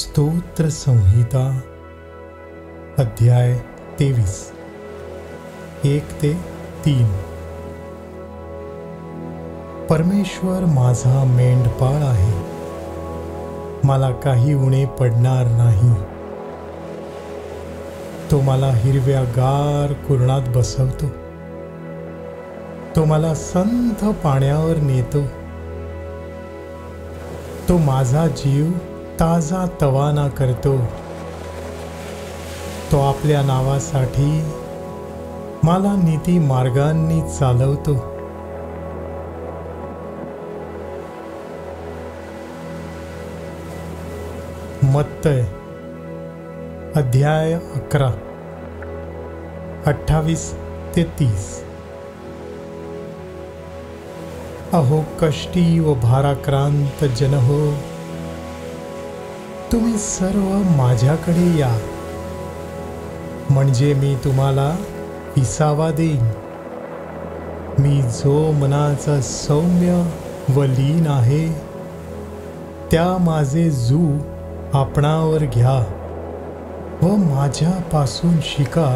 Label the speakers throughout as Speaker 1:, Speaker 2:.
Speaker 1: स्तोत्र संहिता अध्याय 23 1 ते 3. परमेश्वर माझा मेंढपाळ आहे, मला काही उणे पडणार नाही. तो मला हिरव्यागार कुरणात बसवतो, तो मला संथ पाण्यावर नेतो. तो माझा जीव ताजा तवाना करतो. तो आपल्या नावासाठी मला नीती मार्गांनी चालवतो. मत्तय अध्याय 11 28 ते 30. अहो कष्टी व भाराक्रांत जन हो, तुम्ही सर्व माझ्याकडे या, म्हणजे मी तुम्हाला विसावा देईन. मी जो मनाचा सौम्य व लीन आहे, त्या माझे जू आपणावर घ्या व माझ्यापासून शिका,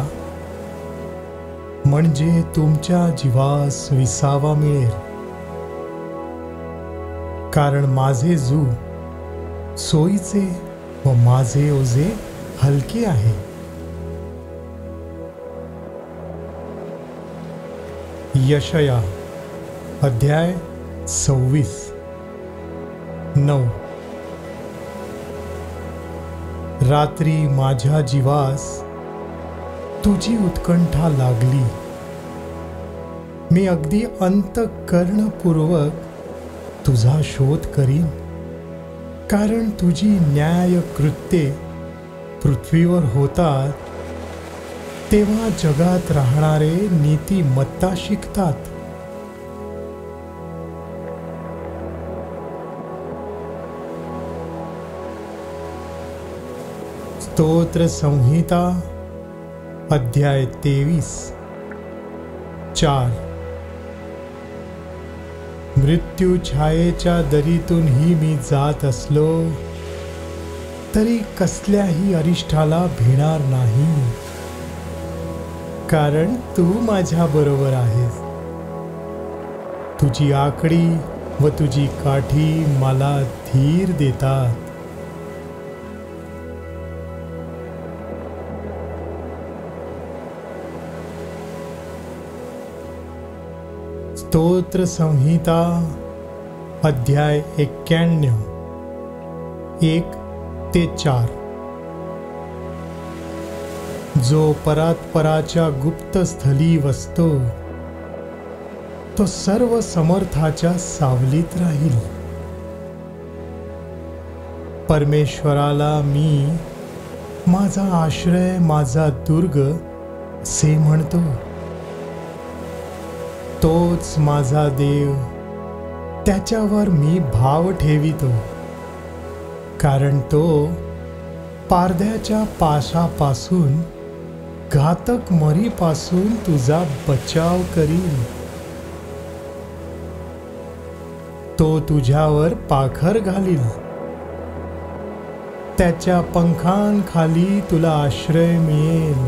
Speaker 1: म्हणजे तुमच्या जीवास विसावा मिळेल. कारण माझे जू सोयीचे व माझे ओझे हलके आहे. यशया अध्याय 26 9. रात्री माझ्या जीवास तुझी उत्कंठा लागली. मी अगदी अंतःकरणपूर्वक तुझा शोध करीन, कारण तुझी न्याय कृत्ये पृथ्वीवर होतात, तेव्हा जगात राहणारे नीतिमत्ता शिकतात. स्तोत्र संहिता अध्याय 23 4. मृत्यू छायेच्या दरीतूनही मी जात असलो, तरी कसल्याही अरिष्टाला भिणार नाही, कारण तू माझ्या बरोबर आहेस. तुझी आकडी व तुझी काठी मला धीर देतात. स्तोत्र संहिता अध्याय 91 1 ते 4. जो परात्पराच्या गुप्त स्थली वसतो, तो सर्व समर्थाच्या सावलीत राहील. परमेश्वराला मी माझा आश्रय, माझा दुर्ग असे म्हणतो. तोच माझा देव, त्याच्यावर मी भाव ठेवितो. कारण तो पारध्याच्या पाशापासून, घातक मरीपासून तुझा बचाव करील. तो तुझ्यावर पाखर घालील, त्याच्या पंखांखाली तुला आश्रय मिळेल.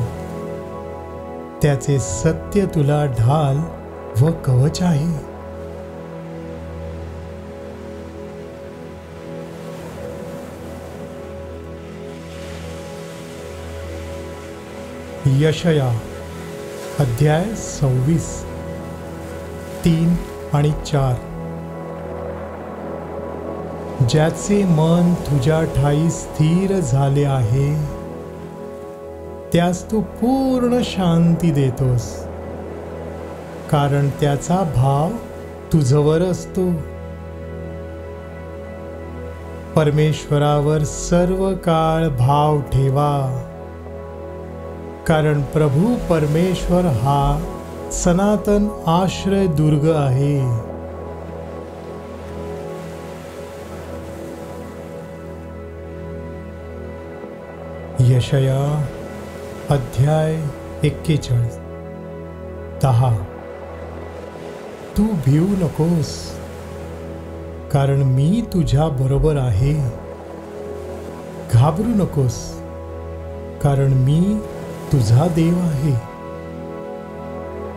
Speaker 1: त्याचे सत्य तुला ढाल व कवच आहे. यशया अध्याय 26 3 आणि 4. ज्याचे मन तुझ्या ठाई स्थिर झाले आहे, त्यास तू पूर्ण शांती देतोस, कारण त्याचा भाव तुझवर असतो. परमेश्वरावर सर्व काळ भाव ठेवा, कारण प्रभू परमेश्वर हा सनातन आश्रय दुर्ग आहे. यशया अध्याय 41 10. तू भिवू नकोस, कारण मी तुझ्या बरोबर आहे. घाबरू नकोस, कारण मी तुझा देव आहे.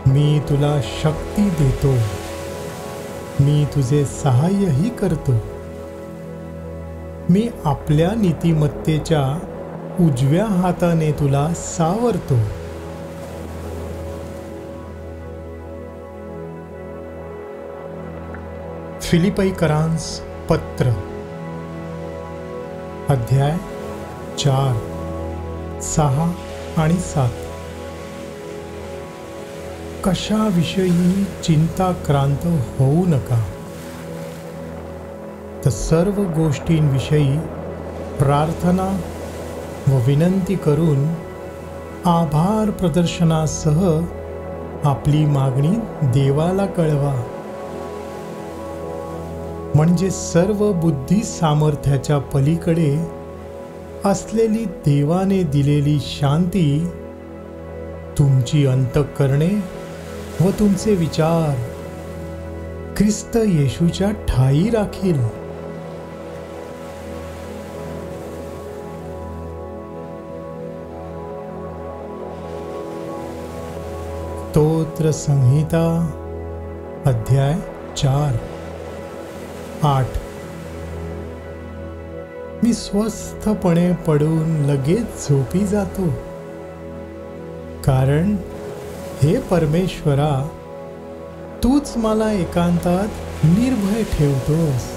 Speaker 1: मी तुला शक्ती देतो. मी तुझे सहाय्यही करतो. मी आपल्या नीतिमत्तेच्या उजव्या हाताने तुला सावरतो. फिलिप्पीकरांस पत्र अध्याय 4, 6 आणि 7. कशाविषयी चिंताक्रांत होऊ नका, तर सर्व गोष्टींविषयी प्रार्थना व विनंती करून आभार प्रदर्शनासह आपली मागणी देवाला कळवा. म्हणजे सर्व बुद्धी सामर्थ्याच्या पलीकडे असलेली देवाने दिलेली शांती तुमची अंतःकरणे व तुमचे विचार ख्रिस्त येशूच्या ठायी राखील. स्तोत्र संहिता अध्याय 4, 8. मी स्वस्थपणे पडून लगेच झोपी जातो, कारण हे परमेश्वरा, तूच मला एकांतात निर्भय ठेवतोस.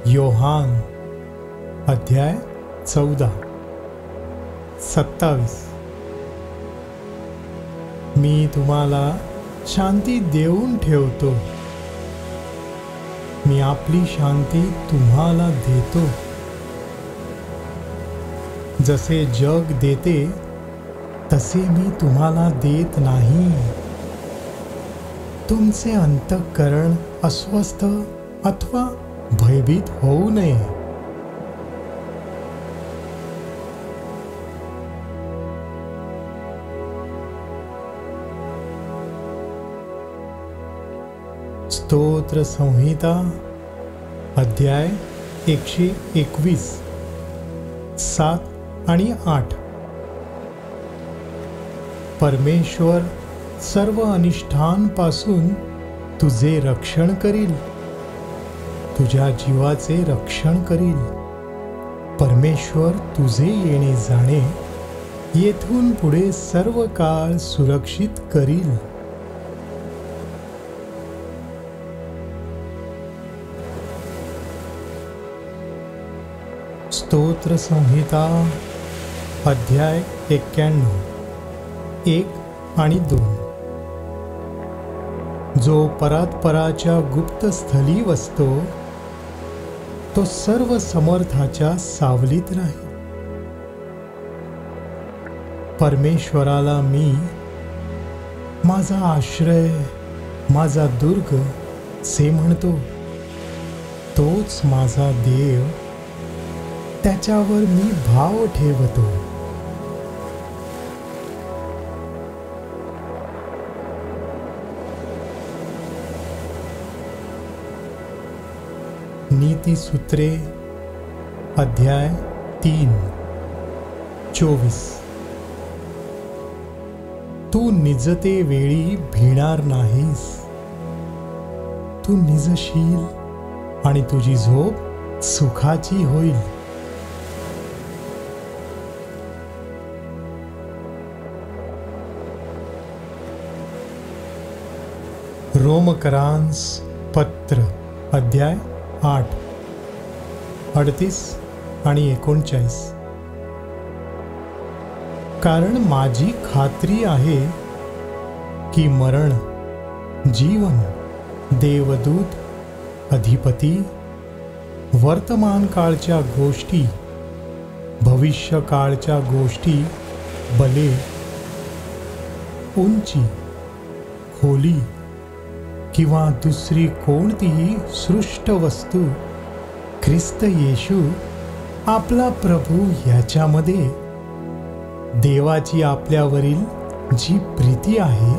Speaker 1: योहान अध्याय 14, 27. मी तुम्हाला शांती देऊन ठेवतो. मी आपली शांती तुम्हाला देतो. जसे जग देते तसे मी तुम्हाला देत नाही. तुमचे अंतःकरण अस्वस्थ अथवा भयभीत होऊ नये. स्तोत्र संहिता अध्याय 121, 7 आणि 8. परमेश्वर सर्व अनिष्टांपासून तुझे रक्षण करील. तुझ्या जीवाचे रक्षण करील. परमेश्वर तुझे येणे जाणे येथून पुढे सर्व काळ सुरक्षित करील. स्तोत्र संहिता अध्याय 91, 1 आणि 2. जो परात्पराच्या गुप्त स्थली वसतो तो सर्व समर्थाच्या सावलीत राहील. परमेश्वराला मी माझा आश्रय, माझा दुर्ग से म्हणतो. तोच माझा देव, त्याच्यावर मी भाव ठेवतो. नीतिसूत्रे अध्याय 3, 24. तू निजते वेळी भिणार नाहीस. तू निजशील आणि तुझी झोप सुखाची होईल. रोमकरांस पत्र अध्याय 8, 38 आणि 39. कारण माझी खात्री आहे की मरण, जीवन, देवदूत, अधिपती, वर्तमान काळच्या गोष्टी, भविष्य काळच्या गोष्टी, बले, उंची, खोली किंवा दुसरी कोणतीही सृष्ट वस्तू ख्रिस्त येशू आपला प्रभू ह्याच्यामध्ये देवाची आपल्यावरील जी प्रीती आहे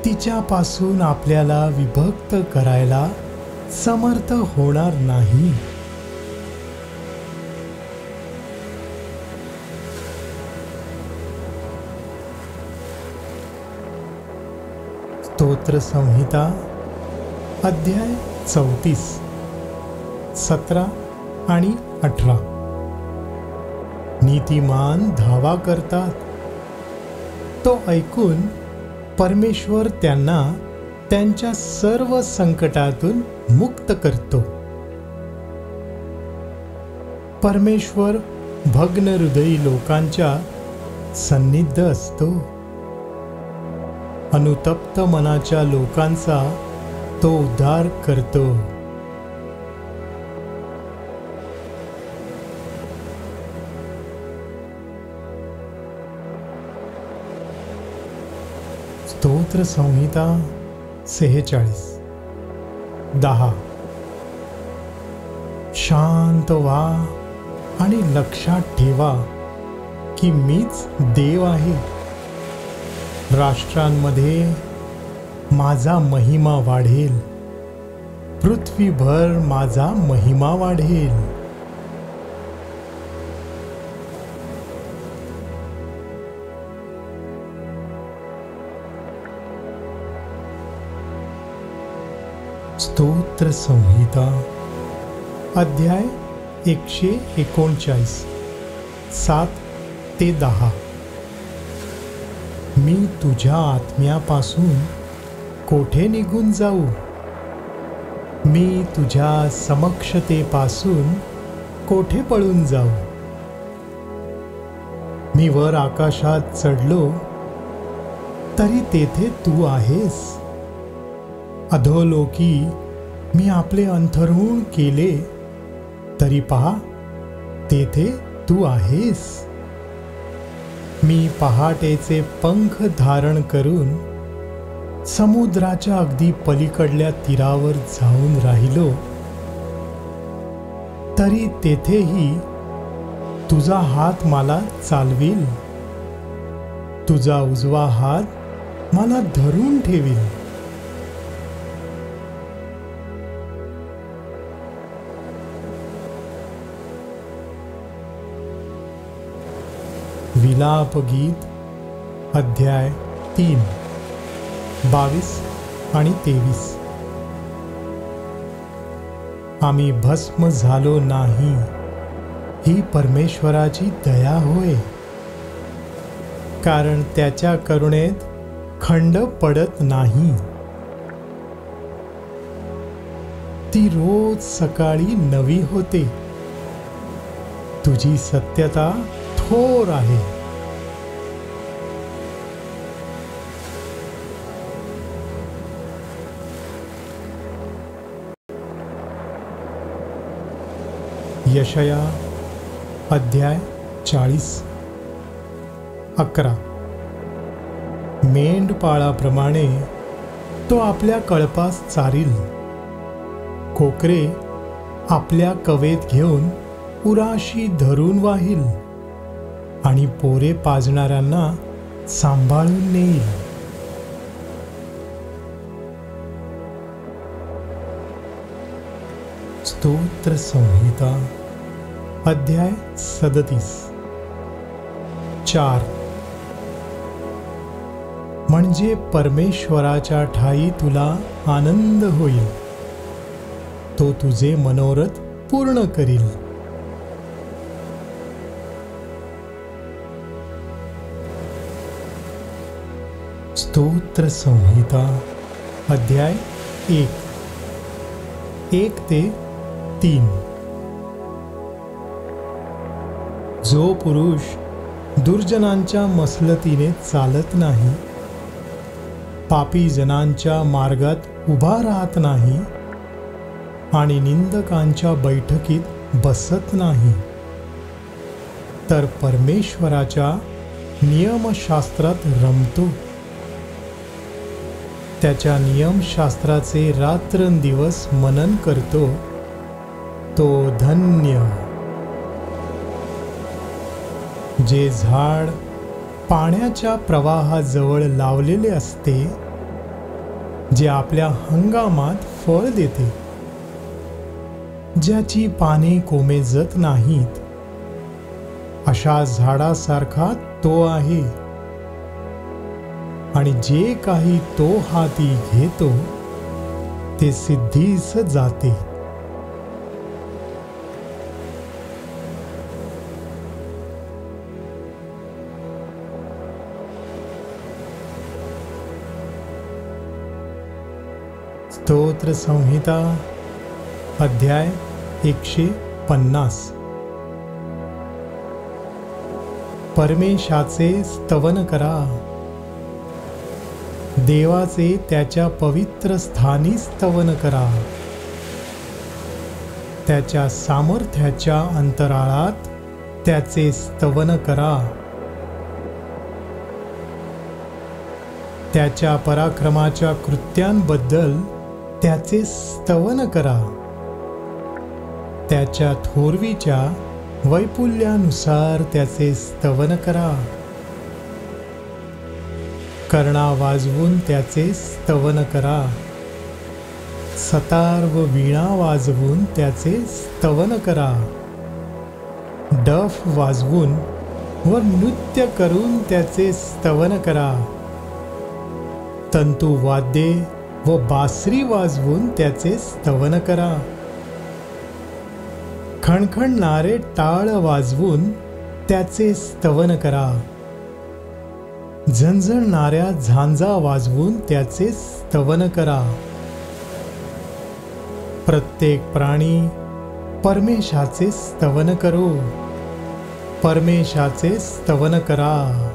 Speaker 1: तिच्यापासून आपल्याला विभक्त करायला समर्थ होणार नाही. स्तोत्र संहिता अध्याय 34, 17 आणि 18. नीतिमान धावा करतात, तो ऐकून परमेश्वर त्यांना त्यांच्या सर्व संकटातून मुक्त करतो. परमेश्वर भग्न हृदयी लोकांच्या सन्निध असतो. अनुतप्त मनाच्या लोकांचा तो उद्धार करतो. स्तोत्र संहिता 46, 10. शांत व्हा आणि लक्षात ठेवा की मीच देव आहे. राष्ट्रांमध्ये माझा महिमा वाढेल, पृथ्वीभर माझा महिमा वाढेल. स्तोत्र संहिता अध्याय 139, 7 ते 10. मी तुझ्या आत्म्यापासून कोठे निघून जाऊ? मी तुझ्या समक्षतेपासून कोठे पळून जाऊ? मी वर आकाशात चढलो तरी तेथे तू आहेस. अधोलोकी मी आपले अंतरुण केले तरी पहा तेथे तू आहेस. मी पहाटेचे पंख धारण करून समुद्राच्या अगदी पलीकडल्या तीरावर जाऊन राहिलो तरी तेथेही तुझा हात मला चालविल, तुझा उजवा हात मला धरून ठेवील. विलाप गीत अध्याय 3, 22 आणि 23. आम्ही भस्म झालो नाही ही परमेश्वराची दया होय, कारण त्याच्या करुणेत खंड पडत नाही. ती रोज सकाळी नवी होते. तुझी सत्यता थोर आहे. यशया अध्याय 40, 11. मेंढपाळाप्रमाणे तो आपल्या कळपास चारील. कोकरे आपल्या कवेत घेऊन उराशी धरून वाहील आणि पोरे पाजणाऱ्यांना सांभाळून नेईल. स्तोत्र संहिता अध्याय 37, 4. म्हणजे परमेश्वराच्या ठायी तुला आनंद होईल, तो तुझे मनोरथ पूर्ण करील. स्तोत्र संहिता अध्याय 1, 1 ते 3. जो पुरुष दुर्जनांच्या मसलतीने चालत नाही, पापी जनांच्या मार्गात उभा राहत नाही आणि निंदकांच्या बैठकीत बसत नाही, तर परमेश्वराच्या नियमशास्त्रात रमतो. त्याच्या नियमशास्त्राचे रात्रंदिवस मनन करतो, तो धन्य. जे झाड पाण्याच्या प्रवाहाजवळ लावलेले असते, जे आपल्या हंगामात फळ देते, ज्याची पाने कोमेजत नाहीत, अशा झाडासारखा तो आहे. आणि जे काही तो हाती घेतो ते सिद्धीस जाते. स्तोत्र संहिता अध्याय 150. परमेशाचे स्तवन करा. देवाचे त्याच्या पवित्र स्थानी स्तवन करा. त्याच्या सामर्थ्याच्या अंतराळात त्याचे स्तवन करा. त्याच्या पराक्रमाच्या कृत्यांबद्दल त्याचे स्तवन करा. त्याच्या थोरवीच्या वैपुल्यानुसार त्याचे स्तवन करा. कर्णा वाजवून त्याचे स्तवन करा. सतार व वीणा वाजवून त्याचे स्तवन करा. डफ वाजवून व नृत्य करून त्याचे स्तवन करा. तंतू वाद्ये व बासरी वाजवून त्याचे स्तवन करा. खणखणणारे टाळ वाजवून त्याचे स्तवन करा. झणझणणाऱ्या झांजा वाजवून त्याचे स्तवन करा. प्रत्येक प्राणी परमेशाचे स्तवन करो. परमेशाचे स्तवन करा.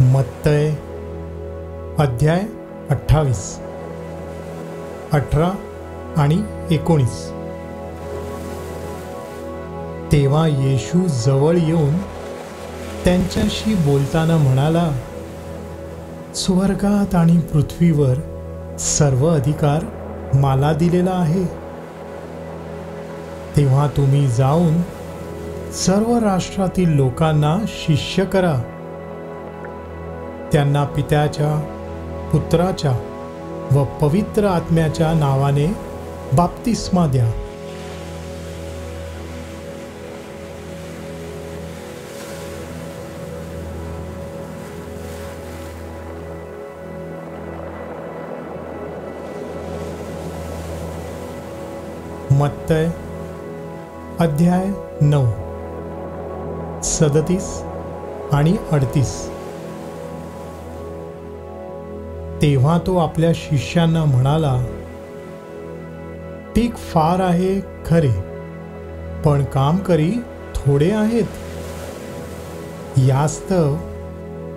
Speaker 1: मत्तय अध्याय 28, 18 आणि 19. तेव्हा येशू जवळ येऊन त्यांच्याशी बोलताना म्हणाला, स्वर्गात आणि पृथ्वीवर सर्व अधिकार मला दिलेला आहे. तेव्हा तुम्ही जाऊन सर्व राष्ट्रातील लोकांना शिष्य करा. त्यांना पित्याच्या, पुत्राच्या व पवित्र आत्म्याच्या नावाने बाप्तिस्मा द्या. मत्तय अध्याय 9, 37 आणि 38. तेव्हा तो आपल्या शिष्यांना म्हणाला, पीक फार आहे खरे, पण कामकरी थोडे आहेत. यास्तव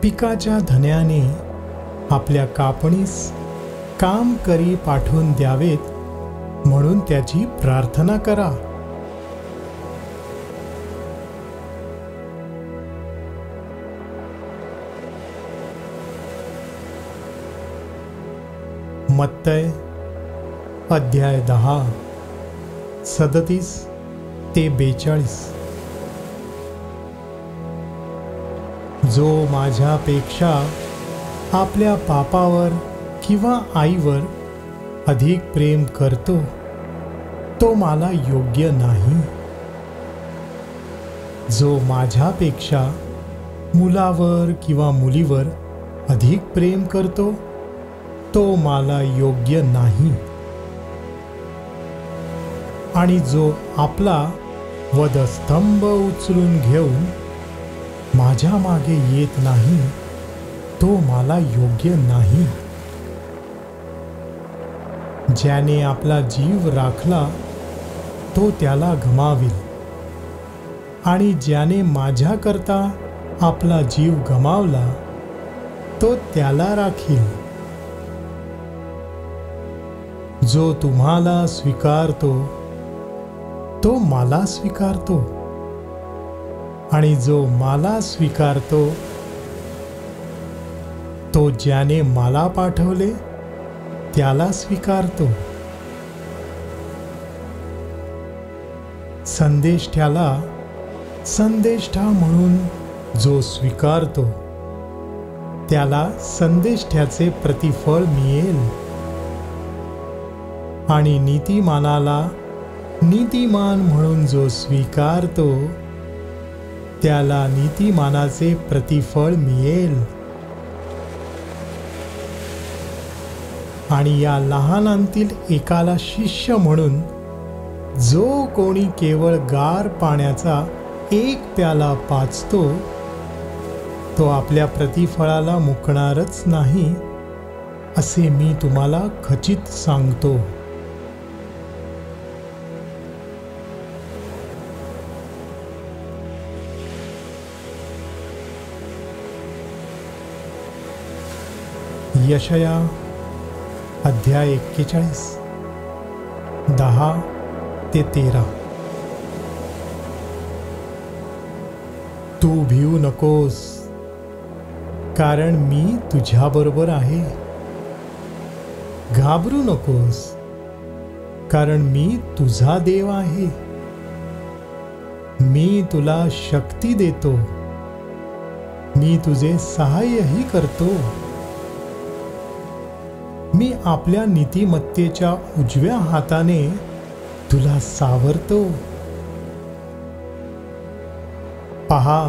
Speaker 1: पिकाच्या धन्याने आपल्या कापणीस कामकरी पाठवून द्यावेत म्हणून त्याची प्रार्थना करा. मत्तय अध्याय 10, 37 ते 42. जो माझ्यापेक्षा आपल्या पापावर किंवा आईवर अधिक प्रेम करतो तो मला योग्य नाही. जो माझ्यापेक्षा मुलावर किंवा मुलीवर अधिक प्रेम करतो तो मला योग्य नाही. आणि जो आपला वधस्तंभ उचलून घेऊन माझ्या मागे येत नाही तो मला योग्य नाही. ज्याने आपला जीव राखला तो त्याला गमावेल, आणि ज्याने माझ्याकरता आपला जीव गमावला तो त्याला राखील. जो तुम्हाला स्वीकारतो तो मला स्वीकारतो, आणि जो मला स्वीकारतो तो ज्याने मला पाठवले त्याला स्वीकारतो. संदेष्ठ्याला संदेष्ठा म्हणून जो स्वीकारतो त्याला संदेष्ठ्याचे प्रतिफळ मिळेल, आणि नीतिमानाला नीतिमान म्हणून जो स्वीकारतो त्याला नीतिमानाचे प्रतिफळ मिळेल. आणि या लहानांतील एकाला शिष्य म्हणून जो कोणी केवळ गार पाण्याचा एक प्याला पाजतो तो आपल्या प्रतिफळाला मुकणारच नाही, असे मी तुम्हाला खचित सांगतो. यशया अध्याय 41 10 ते 13. तू भिवू नकोस, कारण मी तुझ्याबरोबर आहे. घाबरू नकोस, कारण मी तुझा देव आहे. मी तुला शक्ती देतो, मी तुझे सहाय्यही करतो. मी आपल्या नीतिमत्तेच्या उजव्या हाताने तुला सावरतो. पहा,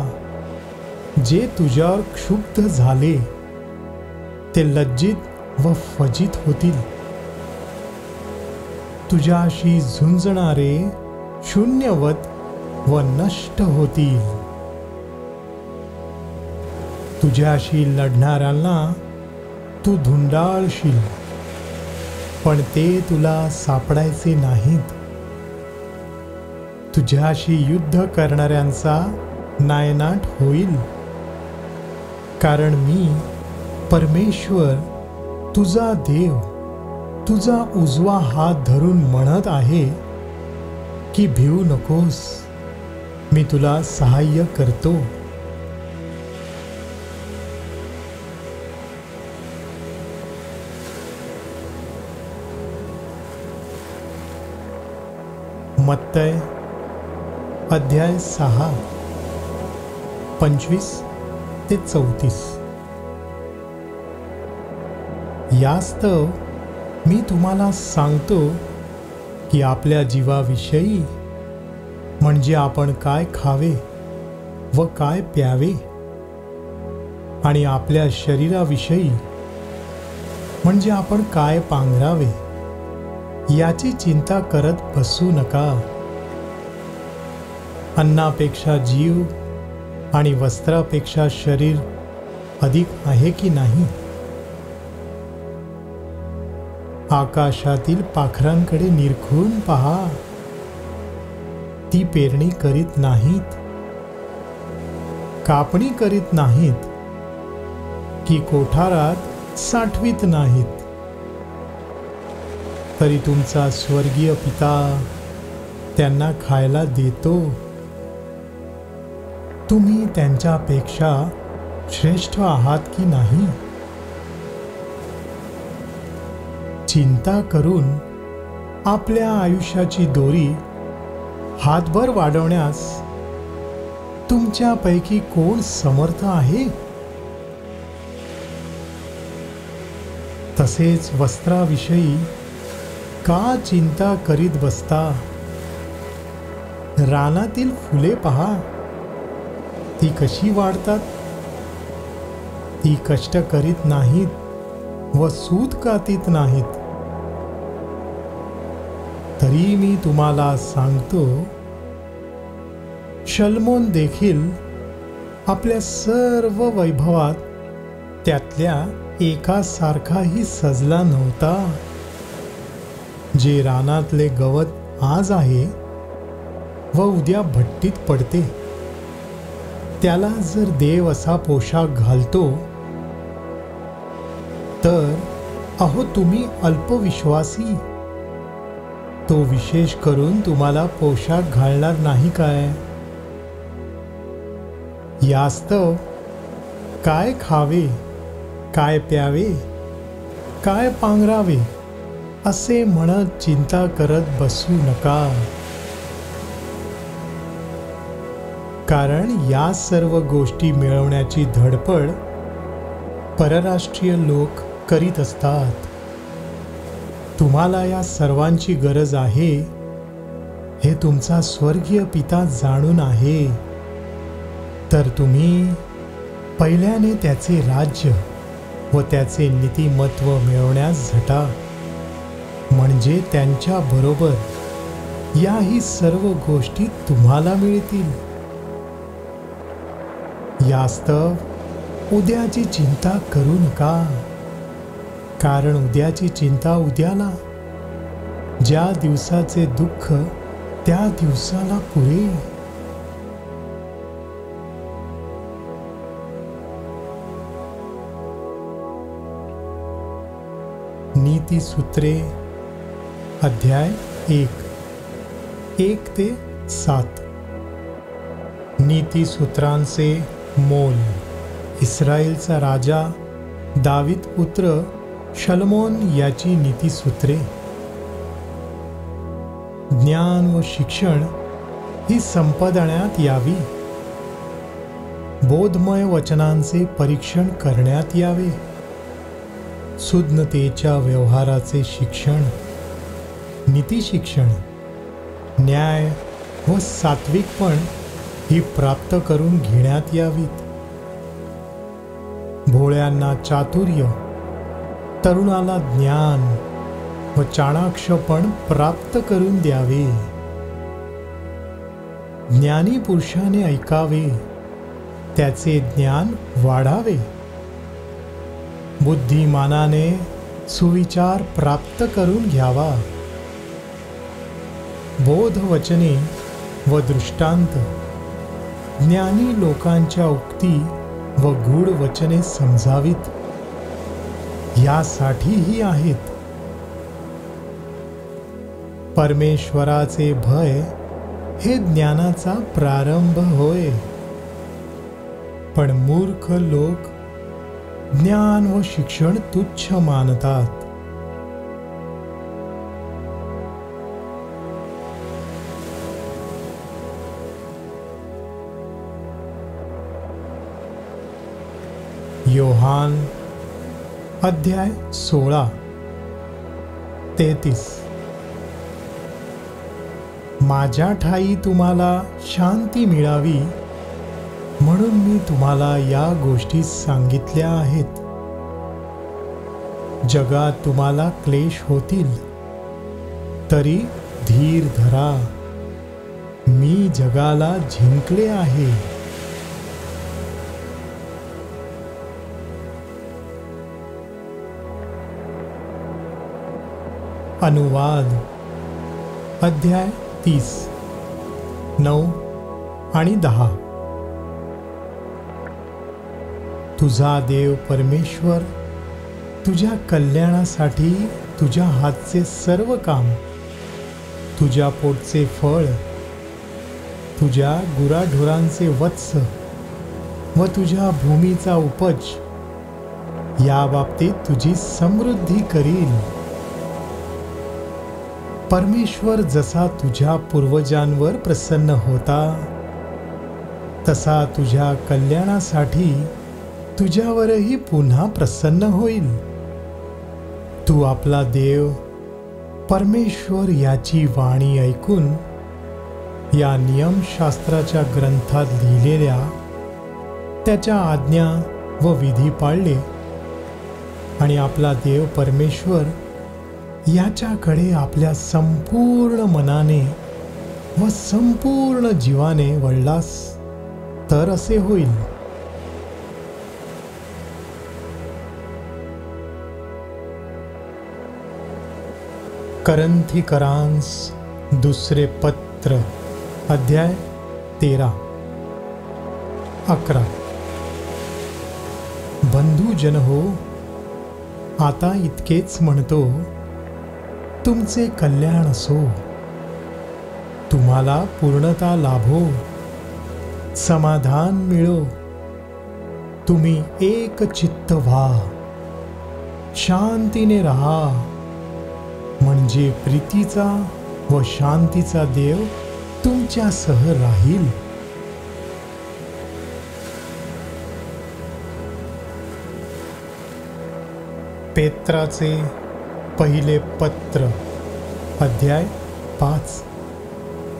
Speaker 1: जे तुझ्यावर क्षुब्ध झाले ते लज्जित व फजित होतील. तुझ्याशी झुंजणारे शून्यवत व नष्ट होतील. तुझ्याशी लढणाऱ्यांना तू धुंडाळशील, पण ते तुला सापडायचे नाहीत. तुझ्याशी युद्ध करणाऱ्यांचा नायनाट होईल, कारण मी परमेश्वर तुझा देव तुझा उजवा हात धरून म्हणत आहे की भिवू नकोस, मी तुला सहाय्य करतो. मत्तय अध्याय 6 25 ते 34. यास्तव मी तुम्हाला सांगतो की आपल्या जीवाविषयी, म्हणजे आपण काय खावे व काय प्यावे, आणि आपल्या शरीराविषयी, म्हणजे आपण काय पांघरावे, याची चिंता करत बसू नका. अन्नापेक्षा जीव आणि वस्त्रापेक्षा शरीर अधिक आहे की नाही. आकाशातील पाखरांकडे निरखून पहा, ती पेरणी करीत नाहीत, कापणी करीत नाहीत, की कोठारात साठवीत नाहीत, तरी तुमचा स्वर्गीय पिता त्यांना खायला देतो. तुम्ही त्यांच्यापेक्षा श्रेष्ठ आहात की नाही. चिंता करून आपल्या आयुष्याची दोरी हातभर वाढवण्यास तुमच्यापैकी कोण समर्थ आहे. तसेच वस्त्राविषयी का चिंता करीत बसता. रानातील फुले पहा, ती कशी वाढतात. ती कष्ट करीत नाहीत व सूत कातीत नाहीत. तरी मी तुम्हाला सांगतो, शल्मोन देखील आपल्या सर्व वैभवात त्यातल्या एकासारखाही सजला नव्हता. जे रानातले गवत आज आहे व उद्या भट्टीत पडते, त्याला जर देव असा पोशाख घालतो, तर अहो तुम्ही अल्पविश्वासी, तो विशेष करून तुम्हाला पोशाख घालणार नाही काय. यास्तव काय खावे, काय प्यावे, काय पांघरावे असे म्हणत चिंता करत बसू नका. कारण या सर्व गोष्टी मिळवण्याची धडपड परराष्ट्रीय लोक करीत असतात. तुम्हाला या सर्वांची गरज आहे हे तुमचा स्वर्गीय पिता जाणून आहे. तर तुम्ही पहिल्याने त्याचे राज्य व त्याचे नीतिमत्व मिळवण्यास झटा, म्हणजे त्यांच्या बरोबर याही सर्व गोष्टी तुम्हाला मिळतील. यास्तव उद्याची चिंता करू नका, कारण उद्याची चिंता उद्याला, ज्या दिवसाचे दुःख त्या दिवसाला पुरे. नीतिसूत्रे अध्याय 1 ते 7. नीतिसूत्रांचे मोल. इस्रायलचा राजा दावीद पुत्र शलोमोन याची नीतिसूत्रे. ज्ञान व शिक्षण ही संपादण्यात यावी. बोधमय वचनांचे परीक्षण करण्यात यावे. सुज्ञतेच्या व्यवहाराचे शिक्षण, नीती शिक्षण, न्याय व सात्विकपण ही प्राप्त करून घेण्यात यावीत. भोळ्यांना चातुर्य, तरुणाला ज्ञान व चाणाक्षपण प्राप्त करून द्यावे. ज्ञानी पुरुषाने ऐकावे, त्याचे ज्ञान वाढावे. बुद्धिमानाने सुविचार प्राप्त करून घ्यावा. बोधवचने व दृष्टांत, ज्ञानी लोकांच्या उक्ती व गूढ वचने समजावीत, यासाठीही आहेत. परमेश्वराचे भय हे ज्ञानाचा प्रारंभ होय. पण मूर्ख लोक ज्ञान व शिक्षण तुच्छ मानतात. योहान अध्याय 16-33. माझ्या ठाई तुम्हाला शांती मिळावी म्हणून मी तुम्हाला या गोष्टी सांगितल्या आहेत. जगात तुम्हाला क्लेश होतील, तरी धीर धरा, मी जगाला जिंकले आहे. अनुवाद. अध्याय 30, 9 आणि 10. तुझा देव परमेश्वर तुझ्या कल्याणासाठी तुझ्या हातचे सर्व काम, तुझ्या पोटचे फळ, तुझ्या गुराढोरांचे वत्स व तुझ्या भूमीचा उपज या बाबतीत तुझी समृद्धी करील. परमेश्वर जसा तुझ्या पूर्वजांवर प्रसन्न होता, तसा तुझ्या कल्याणासाठी तुझ्यावरही पुन्हा प्रसन्न होईल. तू आपला देव परमेश्वर याची वाणी ऐकून या नियमशास्त्राच्या ग्रंथात लिहिलेल्या त्याच्या आज्ञा व विधी पाळले आणि आपला देव परमेश्वर याच्याकडे आपल्या संपूर्ण मनाने व संपूर्ण जीवाने वळलास तर असे होईल. करंथीकरांस दुसरे पत्र अध्याय 13-11. बंधुजन हो, आता इतकेच म्हणतो, तुमचे कल्याण असो, तुम्हाला पूर्णता लाभो, समाधान मिळो, तुम्ही एक चित्त व्हा, शांतीने राहा, म्हणजे प्रीतीचा व शांतीचा देव तुमच्यासह राहील. पेत्राचे पहिले पत्र, अध्याय 5,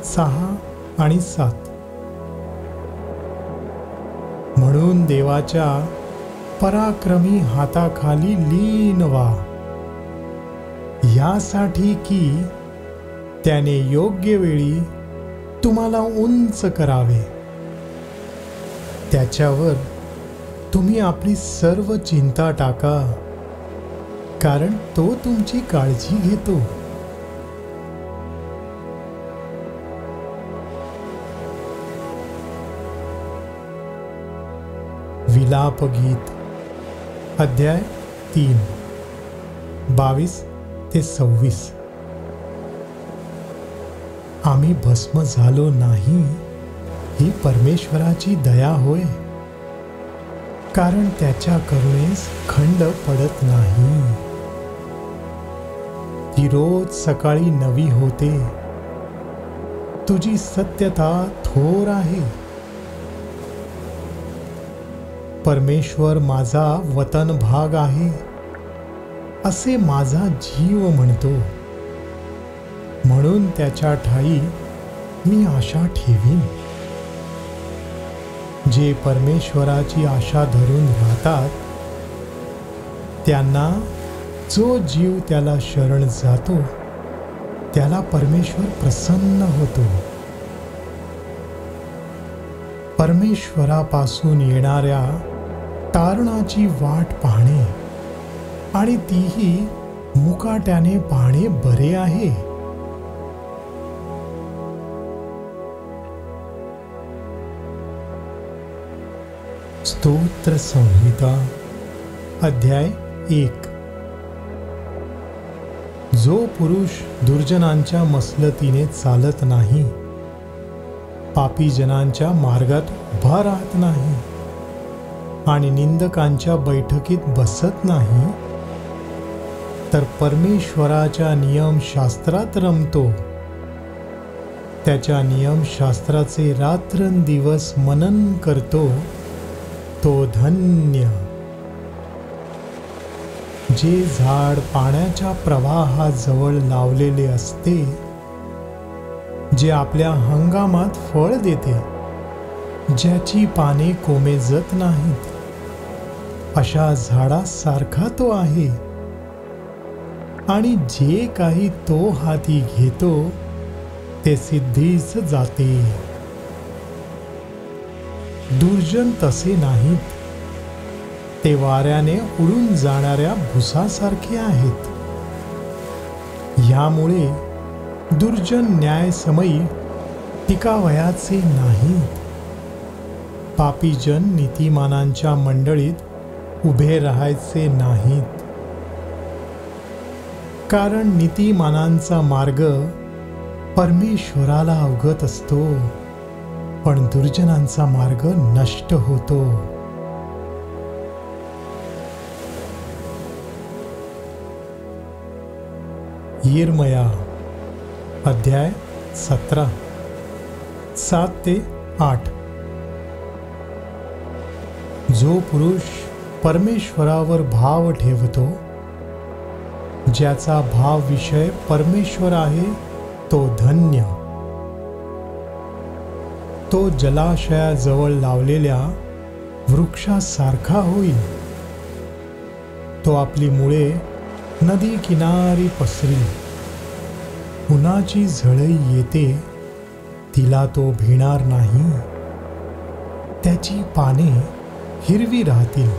Speaker 1: 6 आणि 7. म्हणून देवाच्या पराक्रमी हाताखाली लीन व्हा, यासाठी की त्याने योग्य वेळी तुम्हाला उंच करावे. त्याच्यावर तुम्ही आपली सर्व चिंता टाका, कारण तो तुमची काळजी घेतो. विलापगीत, अध्याय 3, 22 ते 26. आम्ही भस्म झालो नाही ही परमेश्वराची दया होय, कारण त्याच्या करुणेस खंड पडत नाही. ती रोज सकाळी नवी होते. तुझी सत्यता थोर आहे. परमेश्वर माझा वतन भाग आहे, असे माझा जीव म्हणतो. म्हणून त्याच्या ठाई मी आशा ठेवीन. जे परमेश्वराची आशा धरून राहतात त्यांना जो जीव त्याला शरण जातो त्याला परमेश्वर प्रसन्न होतो. परमेश्वरापासून येणाऱ्या तारणाची वाट पाहणे आणि तीही मुकाट्याने पाहणे बरे आहे. स्तोत्र संहिता, अध्याय 1. जो पुरुष दुर्जनांच्या मसलतीने चालत नाही, पापी जनांच्या मार्गात उभा राहत नाही आणि निंदकांच्या बैठकीत बसत नाही, तर परमेश्वराच्या नियमशास्त्रात रमतो. त्याच्या नियमशास्त्राचे रात्रंदिवस मनन करतो, तो धन्य. जे झाड पाण्याच्या प्रवाहाजवळ लावलेले असते, जे आपल्या हंगामात फळ देते, ज्याची पाने कोमेजत नाहीत, अशा झाडासारखा तो आहे. आणि जे काही तो हाती घेतो ते सिद्धीस जाते. दुर्जन तसे नाहीत, ते वाऱ्याने उडून जाणाऱ्या भुसासारखे आहेत. यामुळे दुर्जन न्यायसमयी टिकावयाचे नाहीत. पापीजन नीतिमानांच्या मंडळीत उभे राहायचे नाहीत. कारण नीतिमानांचा मार्ग परमेश्वराला अवगत असतो, पण दुर्जनांचा मार्ग नष्ट होतो. यिर्मया, अध्याय 17, 7 ते 8. जो पुरुष परमेश्वरावर भाव ठेवतो, ज्याचा भाव विषय परमेश्वर आहे, तो धन्य. तो जलाशयाजवळ लावलेल्या वृक्षासारखा होईल. तो आपली मुळे नदी किनारी पसरी. उन्हाची झळई येते, तिला तो भिणार नाही. त्याची पाने हिरवी राहतील.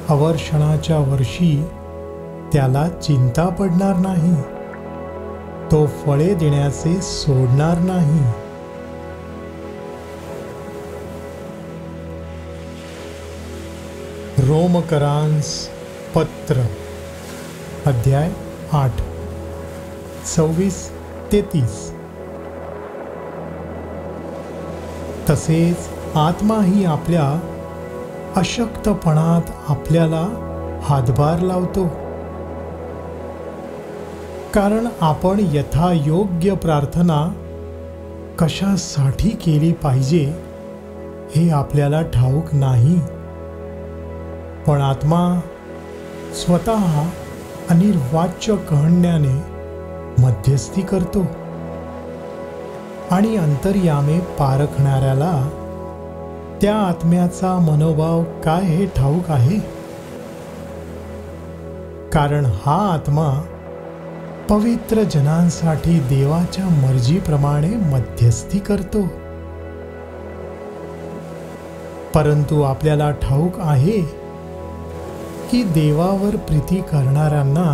Speaker 1: अवर्षणाच्या वर्षी त्याला चिंता पडणार नाही. तो फळे देण्याचे सोडणार नाही. रोमकरांस पत्र, अध्याय 8, 26 ते 30. तसेच आत्माही आपल्या अशक्तपणात आपल्याला हातभार लावतो. कारण आपण यथायोग्य प्रार्थना कशासाठी केली पाहिजे हे आपल्याला ठाऊक नाही. पण आत्मा स्वतः अनिर्वाच्य कहण्याने मध्यस्थी करतो आणि अंतर्यामे पारखणाऱ्याला त्या आत्म्याचा मनोभाव काय हे ठाऊक आहे. कारण हा आत्मा पवित्र जनांसाठी देवाच्या मर्जीप्रमाणे मध्यस्थी करतो. परंतु आपल्याला ठाऊक आहे की देवावर प्रीती करणाऱ्यांना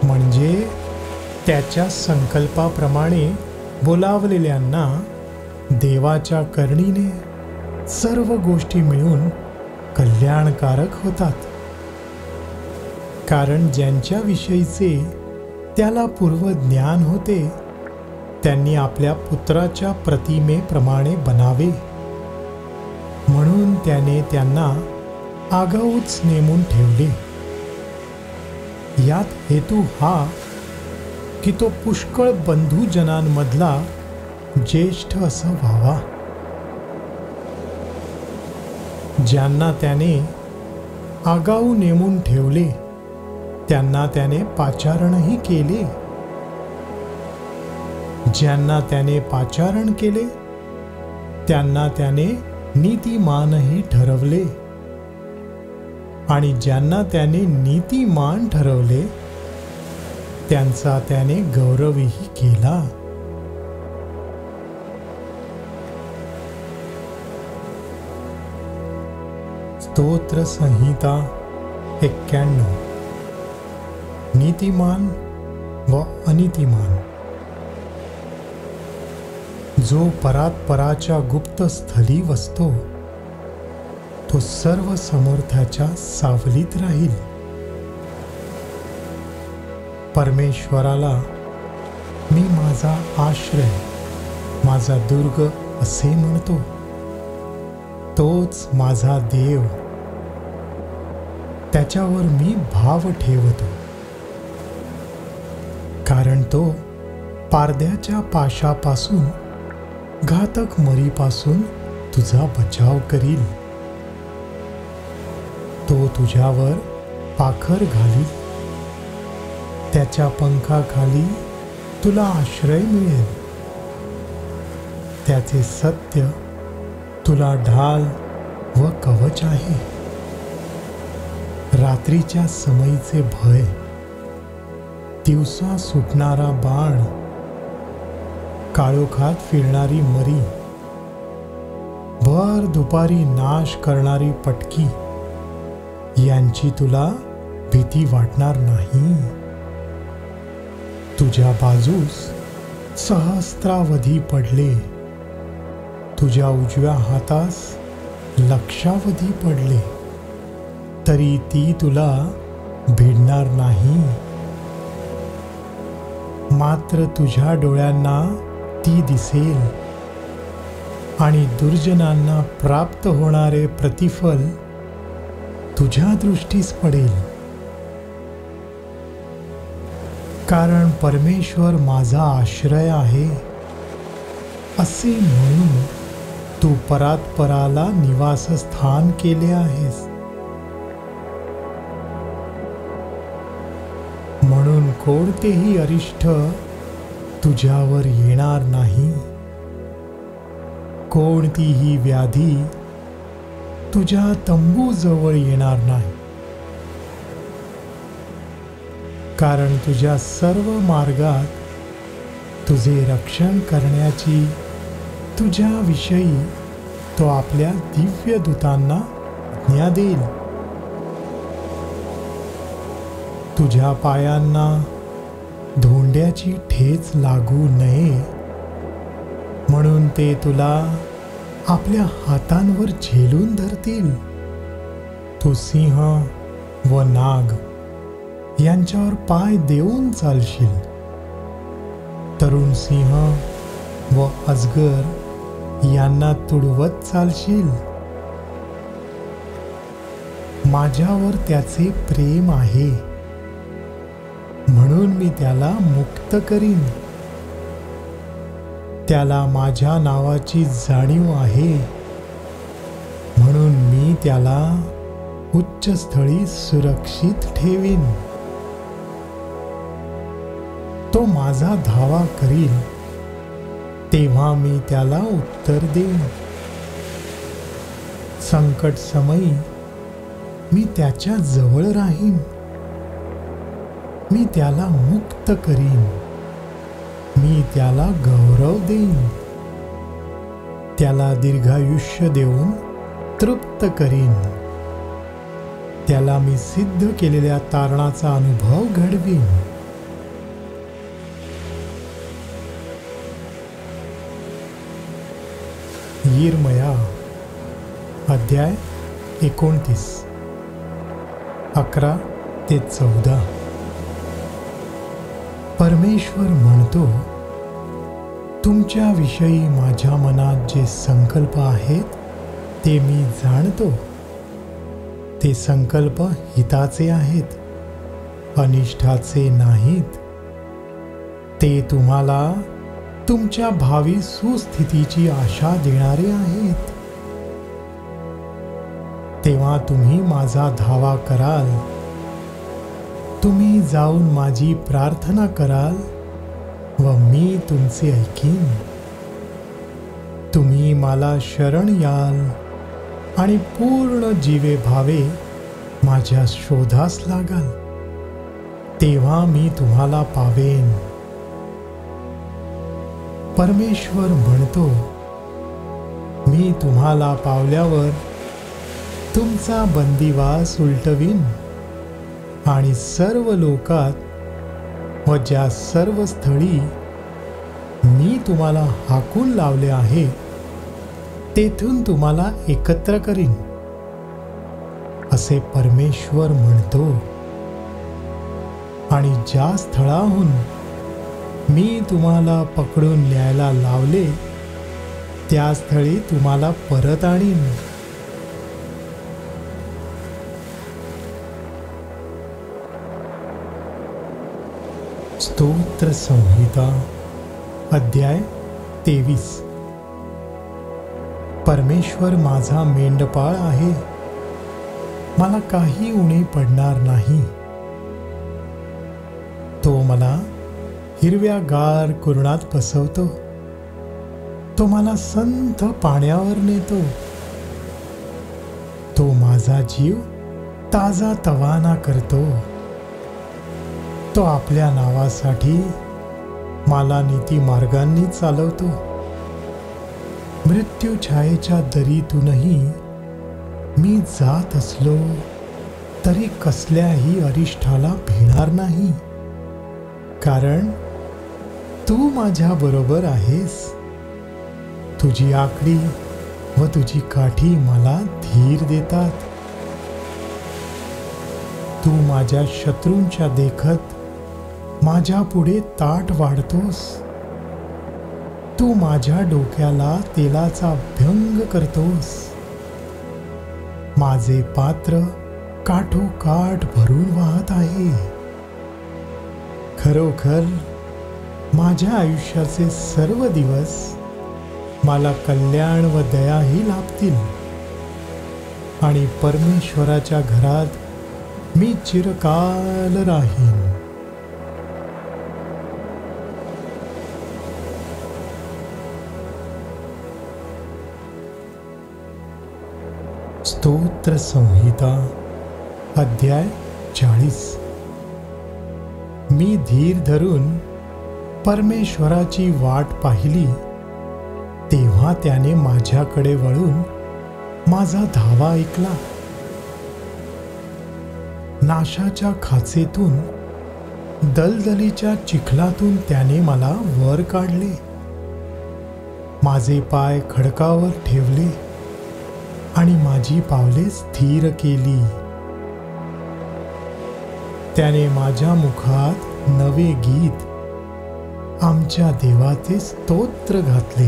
Speaker 1: म्हणजे त्याच्या संकल्पाप्रमाणे बोलावलेल्यांना देवाच्या करणीने सर्व गोष्टी मिळून कल्याणकारक होतात. कारण ज्यांच्या विषयीचे त्याला पूर्व ज्ञान होते त्यांनी आपल्या पुत्राच्या प्रतिमेप्रमाणे बनावे म्हणून त्याने त्यांना आगाऊच नेमून ठेवले. यात हेतू हा की तो पुष्कळ बंधुजनांमधला ज्येष्ठ असं व्हावा. ज्यांना त्याने आगाऊ नेमून ठेवले त्यांना त्याने पाचारणही केले. ज्यांना त्याने पाचारण केले त्यांना त्याने नीतिमानही ठरवले आणि ज्यांना त्याने नीतिमान ठरवले त्यांचा त्याने गौरवही केला. स्तोत्र संहिता 91. नीतिमान व अनीतिमान. जो परात्पराच्या गुप्त स्थली वसतो तो सर्व समर्थाच्या सावलीत राहील. परमेश्वराला मी माझा आश्रय, माझा दुर्ग असे म्हणतो. तोच माझा देव, त्याच्यावर मी भाव ठेवतो. कारण तो पारद्याच्या पाशापासून, घातक मरीपासून तुझा बचाव करील. तो तुझ्यावर पाखर घालील. त्याच्या पंखाखाली तुला आश्रय मिळेल. त्याचे सत्य तुला ढाल व कवच आहे. रात्रीच्या समयीचे भय, दिवसा सुटणारा बाण, काळोखात फिरणारी मरी, भर दुपारी नाश करणारी पटकी यांची तुला भीती वाटणार नाही. तुझ्या बाजूस सहस्त्रावधी पडले, तुझ्या उजव्या हातास लक्षावधी पडले, तरी ती तुला भिडणार नाही. मात्र तुझ्या डोळ्यांना ती दिसेल आणि दुर्जनांना प्राप्त होणारे प्रतिफल तुझ्या दृष्टीस पडेल. कारण परमेश्वर माझा आश्रय आहे असे म्हणून तू परात्पराला निवासस्थान केले आहेस. म्हणून कोणतेही अरिष्ट तुझ्यावर येणार नाही. कोणतीही व्याधी तुझ्या तंबूजवळ येणार नाही. कारण तुझ्या सर्व मार्गात तुझे रक्षण करण्याची तुझ्याविषयी तो आपल्या दिव्य दूतांना आज्ञा देईल. तुझ्या पायांना धोंड्याची ठेच लागू नये म्हणून ते तुला आपल्या हातांवर झेलून धरतील. तू सिंह व नाग यांच्यावर पाय देऊन चालशील. तरुण सिंह व अजगर यांना तुडवत चालशील. माझ्यावर त्याचे प्रेम आहे, म्हणून मी त्याला मुक्त करीन. त्याला माझ्या नावाची जाणीव आहे, म्हणून मी त्याला उच्च स्थळी सुरक्षित ठेवीन. तो माझा धावा करील तेव्हा मी त्याला उत्तर देईन. संकट समयी मी त्याच्या जवळ राहीन. मी त्याला मुक्त करीन. मी त्याला गौरव देईन. त्याला दीर्घायुष्य देऊन तृप्त करीन. त्याला मी सिद्ध केलेल्या तारणाचा अनुभव घडवीन. यिर्मया अध्याय 29 11 ते 14. परमेश्वर म्हणतो, तुमच्याविषयी माझ्या मनात जे संकल्प आहेत ते मी जाणतो. ते संकल्प हिताचे आहेत, अनिष्टाचे नाहीत. ते तुम्हाला तुमच्या भावी सुस्थितीची आशा देणारे आहेत. तेव्हा तुम्ही माझा धावा कराल. तुम्ही जाऊन माझी प्रार्थना कराल व मी तुमचे ऐकीन. तुम्ही मला शरण याल आणि पूर्ण जीवे भावे माझ्या शोधास लागाल. तेव्हा मी तुम्हाला पावेन. परमेश्वर म्हणतो, मी तुम्हाला पावल्यावर तुमचा बंदिवास उलटवीन आणि सर्व लोकात व ज्या सर्व स्थळी मी तुम्हाला हाकून लावले आहे तेथून तुम्हाला एकत्र करीन, असे परमेश्वर म्हणतो. आणि ज्या स्थळाहून मी तुम्हाला पकडून न्यायला लावले त्या स्थळी तुम्हाला परत आणीन. स्तोत्र संहिता अध्याय 23. परमेश्वर माझा मेंढपाळ आहे, मला काही उणे पडणार नाही. तो मला हिरव्यागार कुरणात बसवतो. तो मला संथ पाण्यावर नेतो. तो माझा जीव ताजा तवाना करतो. तो आपल्या नावासाठी मला नीती मार्गांनी चालवतो. मृत्यू छायेच्या दरीतूनही मी जात असलो तरी कसल्याही अरिष्ठाला भिणार नाही, कारण तू माझ्या बरोबर आहेस. तुझी आकडी व तुझी काठी मला धीर देतात. तू माझ्या शत्रूंच्या देखत माझ्या पुढे ताट वाढतोस. तू माझ्या डोक्याला तेलाचा अभ्यंग करतोस. माझे पात्र काठोकाठ भरून वाहत आहे. खरोखर माझ्या आयुष्याचे सर्व दिवस मला कल्याण व दयाही लाभतील आणि परमेश्वराच्या घरात मी चिरकाल राहीन. स्तोत्र संहिता अध्याय 40. मी धीर धरून परमेश्वराची वाट पाहिली, तेव्हा त्याने माझ्याकडे वळून माझा धावा ऐकला. नाशाच्या खाचेतून, दलदलीच्या चिखलातून त्याने मला वर काढले. माझे पाय खडकावर ठेवले आणि माझी पावले स्थिर केली. त्याने माझ्या मुखात नवे गीत, आमच्या देवाचे स्तोत्र घातले.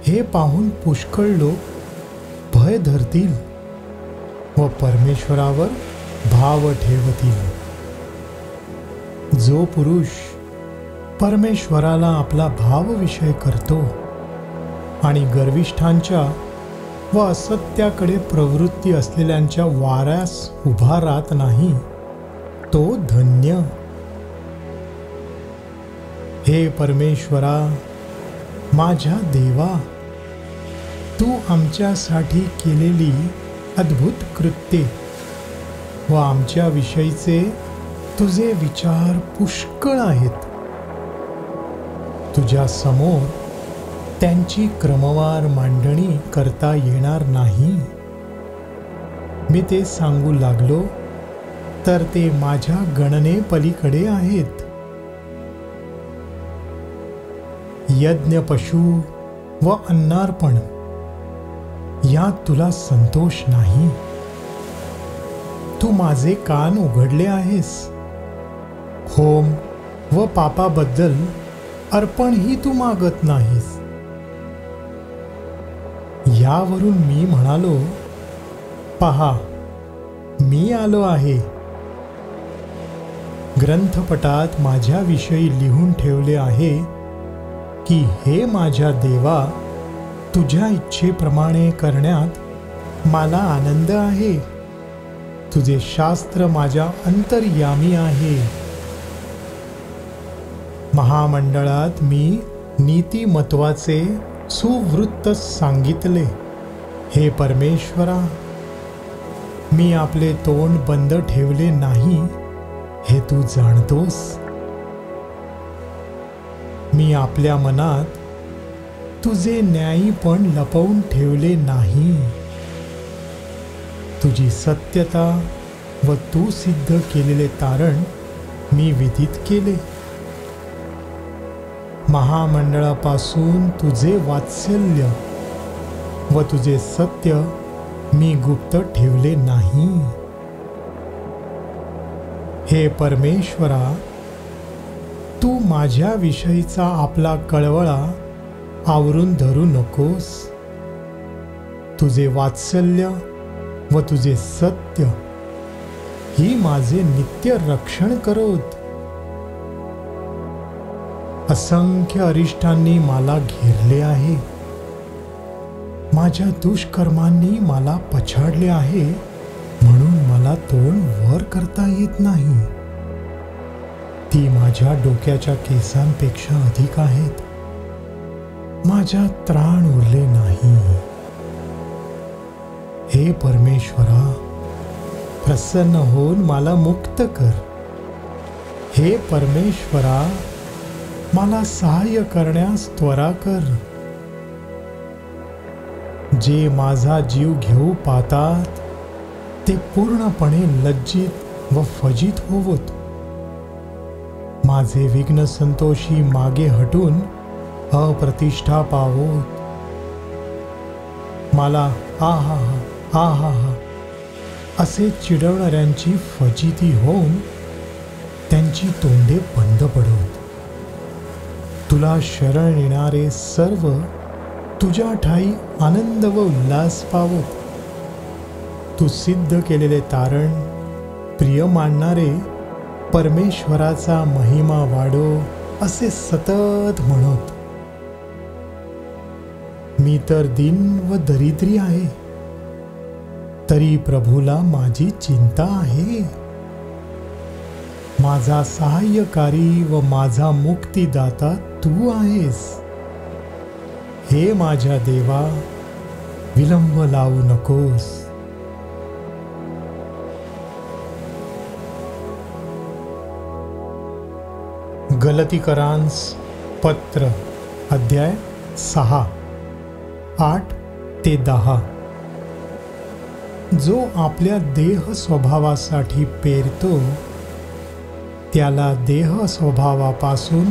Speaker 1: हे पाहून पुष्कळ लोक भय धरतील व परमेश्वरावर भाव ठेवतील. जो पुरुष परमेश्वराला आपला भावविषय करतो आणि गर्विष्ठांच्या व असत्याकडे प्रवृत्ती असलेल्यांच्या वाऱ्यास उभा राहत नाही, तो धन्य. हे परमेश्वरा, माझ्या देवा, तू आमच्यासाठी केलेली अद्भुत कृत्ये व आमच्या विषयीचे तुझे विचार पुष्कळ आहेत. तुझ्या समोर त्यांची क्रमवार मांडणी करता येणार नाही. मी ते सांगू लागलो तर ते माझ्या गणने पलीकडे आहेत. यज्ञ, पशु व अन्नार्पण यात तुला संतोष नाही. तू माझे कान उघडले आहेस. होम व पापाबद्दल अर्पणही तू मागत नाहीस. यावरून मी म्हणालो, पहा, मी आलो आहे. ग्रंथपटात माझ्याविषयी लिहून ठेवले आहे की हे माझ्या देवा, तुझ्या इच्छेप्रमाणे करण्यात मला आनंद आहे. तुझे शास्त्र माझ्या अंतर्यामी आहे. महामंडळात मी नीतिमत्वाचे सुवृत्त सांगितले. हे परमेश्वरा, मी आपले तोंड बंद ठेवले नाही, हे तू जाणतोस. मी आपल्या मनात तुझे न्यायीपण लपवून ठेवले नाही. तुझी सत्यता व तू सिद्ध केलेले तारण मी विदित केले. महामंडळापासून तुझे वात्सल्य व तुझे सत्य मी गुप्त ठेवले नाही. हे परमेश्वरा, तू माझ्या विषयीचा आपला कळवळा आवरून धरू नकोस. तुझे वात्सल्य व तुझे सत्य ही माझे नित्य रक्षण करोत. असंख्य अरिष्टांनी मला घेरले आहे. माझ्या दुष्कर्मांनी मला पछाडले आहे, म्हणून मला तोंड वर करता येत नाही. ती माझ्या डोक्याच्या केसांपेक्षा अधिक आहेत. माझ्या त्राण उरले नाही. हे परमेश्वरा, प्रसन्न होऊन मला मुक्त कर. हे परमेश्वरा, मला सहाय्य करण्यास त्वरा कर. जे माझा जीव घेऊ पाहतात ते पूर्णपणे लज्जित व फजित होवोत. माझे विघ्न संतोषी मागे हटून अप्रतिष्ठा पावोत. मला आहा आहा असे चिडवणाऱ्यांची फजिती होऊन त्यांची तोंडे बंद पडोत. तुला शरण येणारे सर्व तुझ्या ठाई आनंद व उल्हास पावत. तू सिद्ध केलेले तारण प्रिय मानणारे परमेश्वराचा महिमा वाढो असे सतत म्हणत. मी तर दीन व दरिद्री आहे, तरी प्रभूला माझी चिंता आहे. माझा सहाय्यकारी व माझा मुक्तिदाता तू आहेस. हे माझ्या देवा, विलंब लावू नकोस. गलतीकरांस पत्र अध्याय 6 8-10. जो आपल्या देह स्वभावासाठी पेरतो त्याला देह स्वभावापासून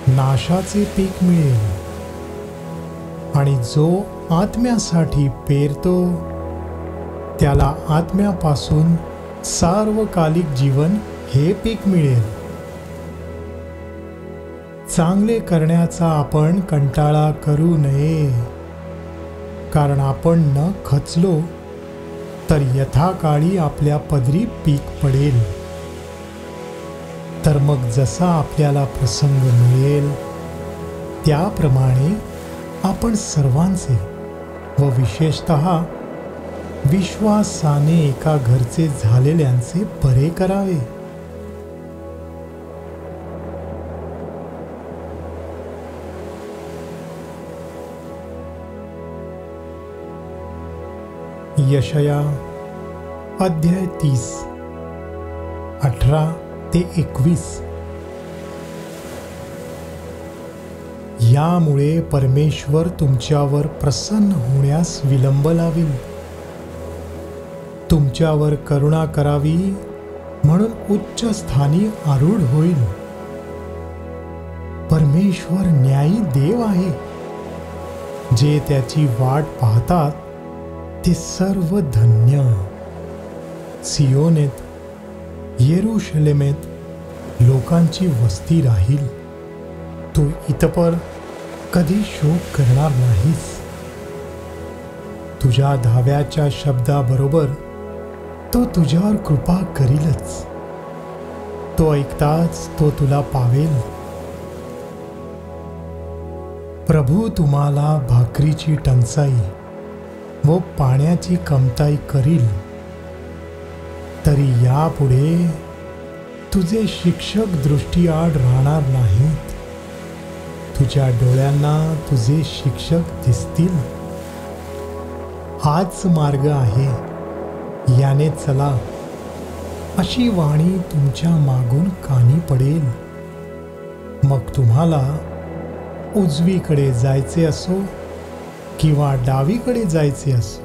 Speaker 1: नाशाचे पीक मिळेल, आणि जो आत्म्यासाठी पेरतो त्याला आत्म्यापासून सार्वकालिक जीवन हे पीक मिळेल. चांगले करण्याचा आपण कंटाळा करू नये, कारण आपण न खचलो तर यथाकाळी आपल्या पदरी पीक पडेल. तर मग जसा आपल्याला प्रसंग मिळेल त्याप्रमाणे आपण सर्वांचे व विशेषतः विश्वासाने एका घरचे झालेल्यांचे बरे करावे. यशया अध्याय 30 18 ते 21. यामुळे परमेश्वर तुमच्यावर प्रसन्न होण्यास विलंब लावेल. तुमच्यावर करुणा करावी म्हणून उच्च स्थानी आरूढ होईल. परमेश्वर न्यायी देव आहे. जे त्याची वाट पाहतात ते सर्व धन्य. सियोनेत, येरुशलेमेत लोकांची वस्ती राहील. तू इतपर कधी शोक करणार नाहीस. तुझ्या धाव्याच्या शब्दाबरोबर तो तुझ्यावर कृपा करीलच. तो ऐकताच तो तुला पावेल. प्रभू तुम्हाला भाकरीची टंचाई व पाण्याची कमताई करील. तरी यापुढे तुझे शिक्षक दृष्टीआड राहणार नाहीत. तुझ्या डोळ्यांना तुझे शिक्षक दिसतील. हाच मार्ग आहे, याने चला, अशी वाणी तुमच्या मागून कानी पडेल. मग तुम्हाला उजवीकडे जायचे असो किंवा डावीकडे जायचे असो.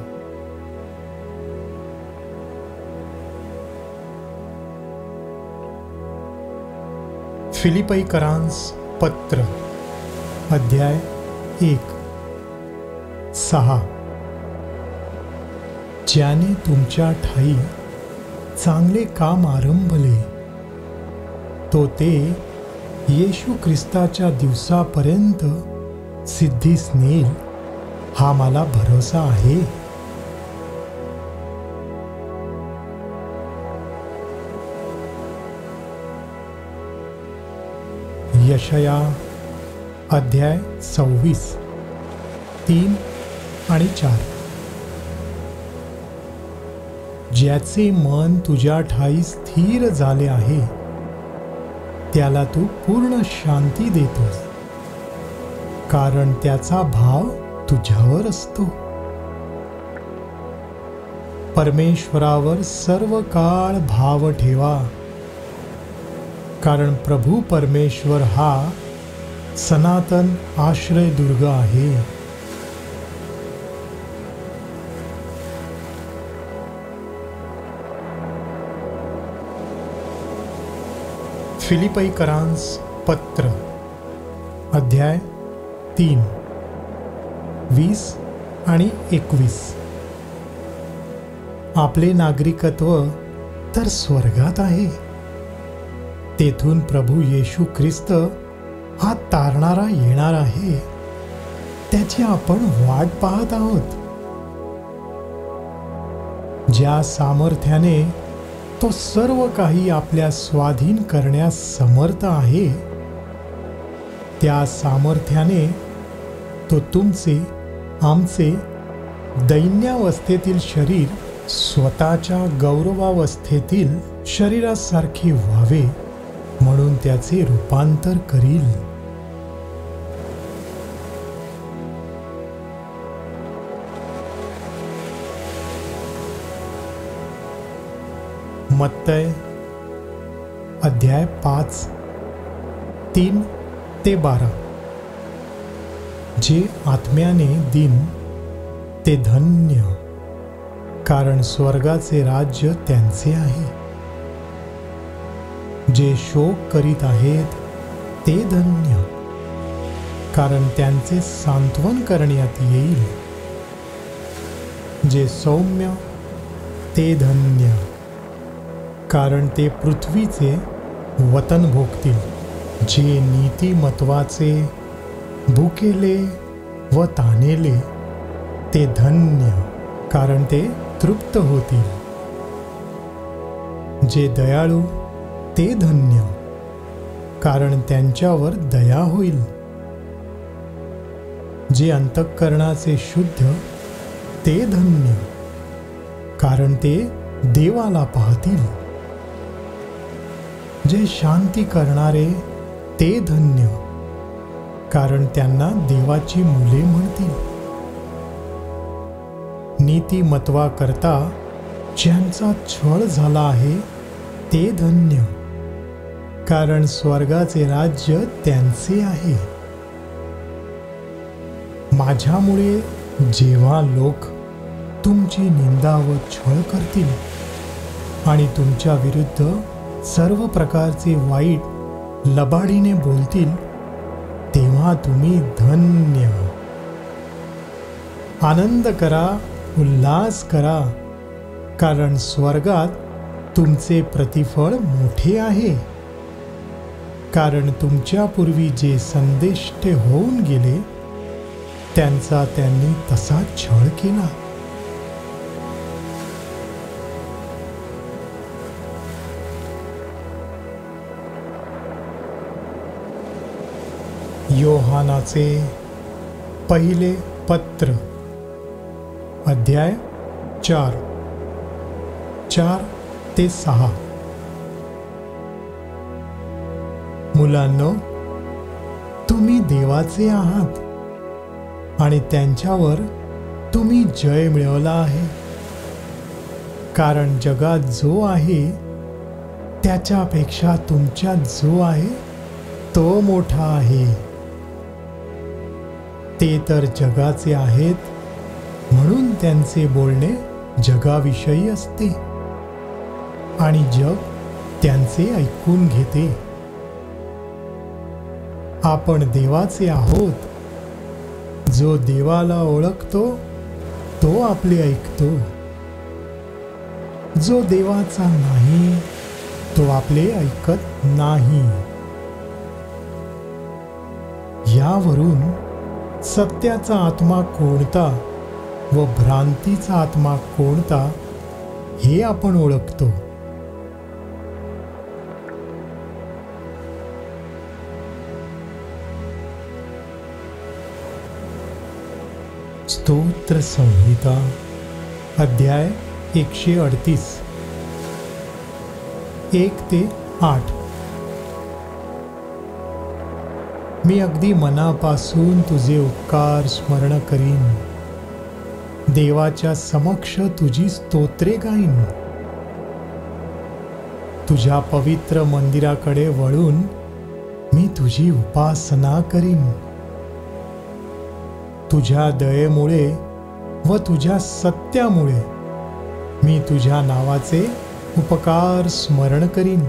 Speaker 1: फिलिप्पीकरांस पत्र अध्याय 1 6. ज्याने तुमच्या ठाई चांगले काम आरंभले तो ते येशू ख्रिस्ताच्या दिवसापर्यंत सिद्धीस नेईल, हा मला भरोसा आहे. यशया अध्याय 26 3 आणि 4. ज्याचे मन तुझ्या ठाई स्थिर झाले आहे त्याला तू पूर्ण शांती देतोस, कारण त्याचा भाव तुझ्यावर असतो. परमेश्वरावर सर्व काळ भाव ठेवा, कारण प्रभू परमेश्वर हा सनातन आश्रयदुर्ग आहे. फिलिप्पीकरांस पत्र अध्याय 3 20 आणि 21. आपले नागरिकत्व तर स्वर्गात आहे. तेथून प्रभू येशू ख्रिस्त हा तारणारा येणार आहे. त्याची आपण वाट पाहत आहोत. ज्या सामर्थ्याने तो सर्व काही आपल्या स्वाधीन करण्यास समर्थ आहे, त्या सामर्थ्याने तो तुमचे आमचे दैन्यावस्थेतील शरीर स्वतःच्या गौरवावस्थेतील शरीरासारखे व्हावे म्हणून त्याचे रूपांतर करील. मत्तय अध्याय 5 3 ते 12. जे आत्म्याने दिन ते धन्य, कारण स्वर्गाचे राज्य त्यांचे आहे. जे शोक करीत आहेत ते धन्य, कारण त्यांचे सांत्वन करण्यात येईल. जे सौम्य ते धन्य, कारण ते पृथ्वीचे वतन भोगतील. जे नीतिमत्वाचे भुकेले व तानेले ते धन्य, कारण ते तृप्त होतील. जे दयाळू ते धन्य, कारण त्यांच्यावर दया होईल. जे अंतःकरणाचे शुद्ध ते धन्य, कारण ते देवाला पाहतील. जे शांती करणारे ते धन्य, कारण त्यांना देवाची मुले म्हणतील. नीतिमत्वा करता ज्यांचा छळ झाला आहे ते धन्य, कारण स्वर्गाचे राज्य त्यांचे आहे. माझ्यामुळे जेव्हा लोक तुमची निंदा व छळ करतील आणि तुमच्या विरुद्ध सर्व प्रकारचे वाईट लबाडीने बोलतील, तेव्हा तुम्ही धन्य. आनंद करा, उल्हास करा, कारण स्वर्गात तुमचे प्रतिफळ मोठे आहे. कारण तुमच्यापूर्वी जे संदेष्टे होऊन गेले त्यांचा त्यांनी तसा छळ केला. योहानाचे पहिले पत्र, अध्याय 4:4-6. मुलांनो, तुम्ही देवाचे आहात आणि त्यांच्यावर तुम्ही जय मिळवला आहे. कारण जगात जो आहे त्याच्यापेक्षा तुमच्यात जो आहे तो मोठा आहे. ते तर जगाचे आहेत म्हणून त्यांचे बोलणे जगाविषयी असते आणि जग त्यांचे ऐकून घेते. आपण देवाचे आहोत. जो देवाला ओळखतो तो आपले ऐकतो. जो देवाचा नाही तो आपले ऐकत नाही. यावरून सत्याचा आत्मा कोणता व भ्रांतीचा आत्मा कोणता हे आपण ओळखतो. स्तोत्र संहिता, अध्याय 138, 1-8. मी अगदी मनापासून तुझे उपकार स्मरण करीन. देवाच्या समक्ष तुझी स्तोत्रे गाईन. तुझ्या पवित्र मंदिराकडे वळून मी तुझी उपासना करीन. तुझ्या दयेमुळे व तुझ्या सत्यामुळे मी तुझ्या नावाचे उपकार स्मरण करीन.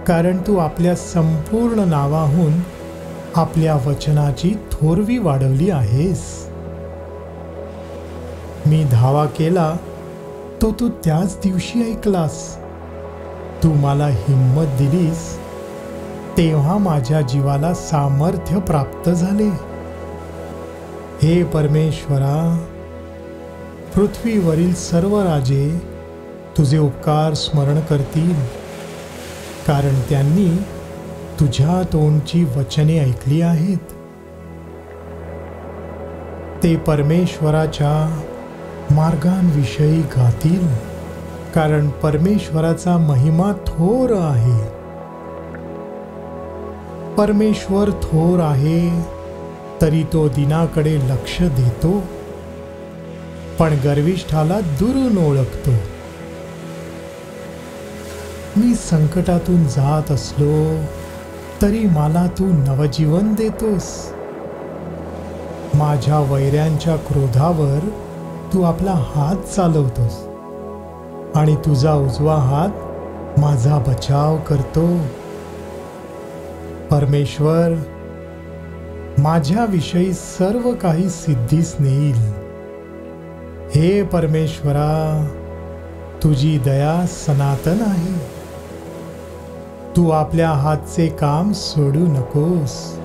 Speaker 1: कारण तू आपल्या संपूर्ण नावाहून आपल्या वचनाची थोरवी वाढवली आहेस. मी धावा केला तो तू त्याच दिवशी ऐकलास. तू मला हिम्मत दिलीस तेव्हा माझ्या जीवाला सामर्थ्य प्राप्त झाले. हे परमेश्वरा, पृथ्वीवरील सर्व राजे तुझे उपकार स्मरण करतील, कारण त्यांनी तुझ्या तोंडची वचने ऐकली आहेत. ते परमेश्वराच्या मार्गांविषयी गातील, कारण परमेश्वराचा महिमा थोर आहे. परमेश्वर थोर आहे तरी तो दीनाकडे लक्ष देतो, पण गर्विष्ठाला दुरून ओळखतो. मी संकटातून जात असलो तरी मला तू नवजीवन देतोस. माझ्या वैऱ्यांच्या क्रोधावर तू आपला हात चालवतोस आणि तुझा उजवा हात माझा बचाव करतो. परमेश्वर माझ्याविषयी सर्व काही सिद्धीस नेईल. हे परमेश्वरा, तुझी दया सनातन आहे. तू आपल्या हातचे काम सोडू नकोस.